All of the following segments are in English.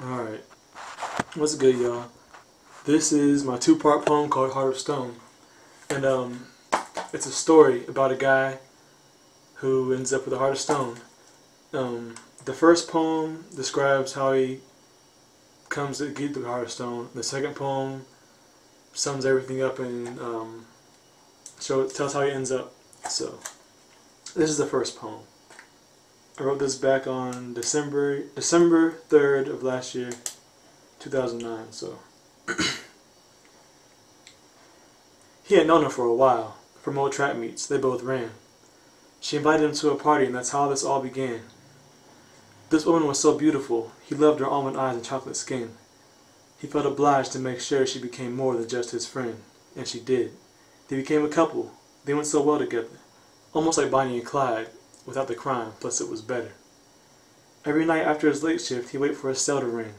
Alright, what's good, y'all? This is my two-part poem called Heart of Stone. And it's a story about a guy who ends up with a heart of stone. The first poem describes how he comes to get the heart of stone. The second poem sums everything up and tells how he ends up. So, this is the first poem. I wrote this back on December 3rd of last year, 2009. So he had known her for a while, from old track meets. They both ran. She invited him to a party, and that's how this all began. This woman was so beautiful. He loved her almond eyes and chocolate skin. He felt obliged to make sure she became more than just his friend, and she did. They became a couple. They went so well together, almost like Bonnie and Clyde, without the crime, plus it was better. Every night after his late shift, he'd wait for his cell to ring.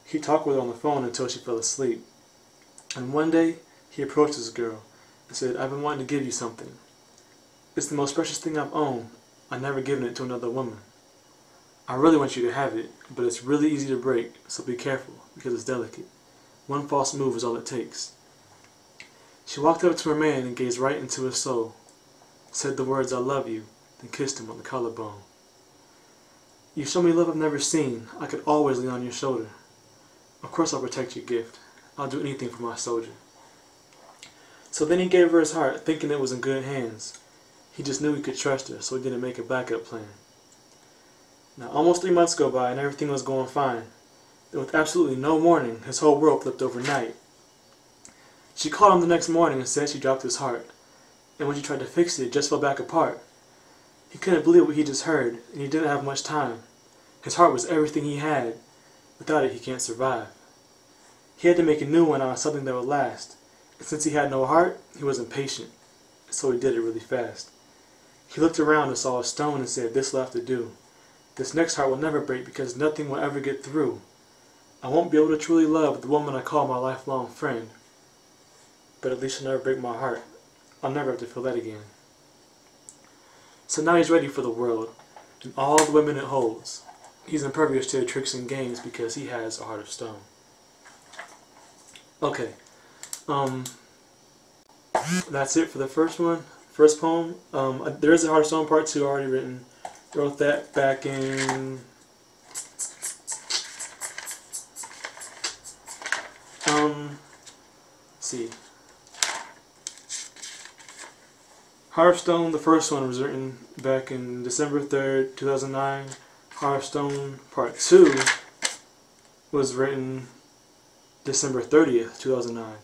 He'd talk with her on the phone until she fell asleep. And one day, he approached this girl and said, "I've been wanting to give you something. It's the most precious thing I've owned. I've never given it to another woman. I really want you to have it, but it's really easy to break, so be careful, because it's delicate. One false move is all it takes." She walked up to her man and gazed right into his soul, said the words, "I love you," then kissed him on the collarbone. "You show me love I've never seen. I could always lean on your shoulder. Of course I'll protect your gift. I'll do anything for my soldier." So then he gave her his heart, thinking it was in good hands. He just knew he could trust her, so he didn't make a backup plan. Now almost 3 months go by and everything was going fine. Then with absolutely no warning, his whole world flipped overnight. She called him the next morning and said she dropped his heart, and when she tried to fix it, it just fell back apart. He couldn't believe what he just heard, and he didn't have much time. His heart was everything he had. Without it, he can't survive. He had to make a new one out of something that would last. And since he had no heart, he was impatient, so he did it really fast. He looked around and saw a stone and said, "This will have to do. This next heart will never break because nothing will ever get through. I won't be able to truly love the woman I call my lifelong friend. But at least she'll never break my heart. I'll never have to feel that again." So now he's ready for the world, and all the women it holds. He's impervious to their tricks and games because he has a heart of stone. Okay, that's it for the first one. First poem. There is a Heart of Stone Part 2 already written. Wrote that back in let's see. Heart of Stone, the first one, was written back in December 3rd, 2009. Heart of Stone Part 2 was written December 30th, 2009.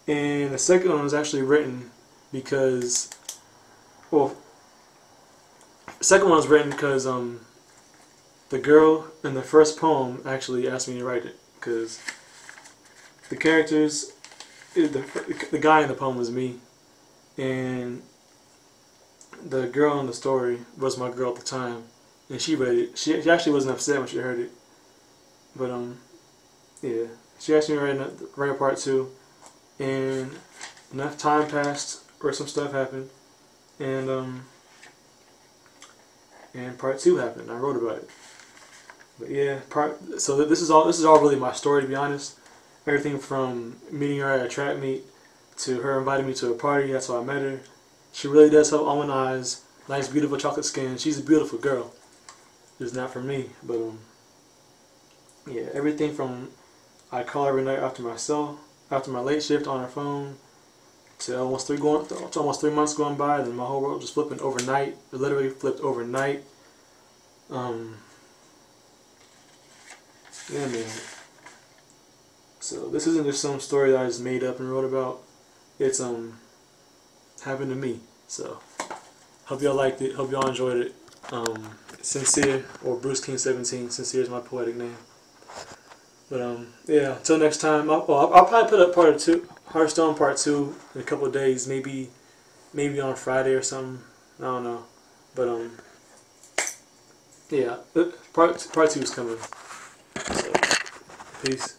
And the second one was actually written because, well, the second one was written because the girl in the first poem actually asked me to write it, because the characters, the guy in the poem was me, and the girl in the story was my girl at the time, and she read it. She actually wasn't upset when she heard it, but yeah, she asked me to write a part 2, and enough time passed where some stuff happened, and part 2 happened. I wrote about it. But yeah, so this is all really my story, to be honest. Everything from meeting her at a track meet to her inviting me to a party. That's how I met her. She really does have almond eyes, nice, beautiful chocolate skin. She's a beautiful girl. Just not for me, but yeah, everything from I call her every night after my late shift on her phone, to almost 3 months going by. Then my whole world just flipping overnight. It literally flipped overnight. Yeah, man. So this isn't just some story that I just made up and wrote about. It's happened to me. So hope y'all liked it. Hope y'all enjoyed it. Sincere, or Bruce King 17. Sincere is my poetic name. But yeah. Until next time. I'll probably put up part 2, Heart of Stone Part 2, in a couple of days. Maybe on Friday or something. I don't know. But yeah. Part 2 is coming. So, peace.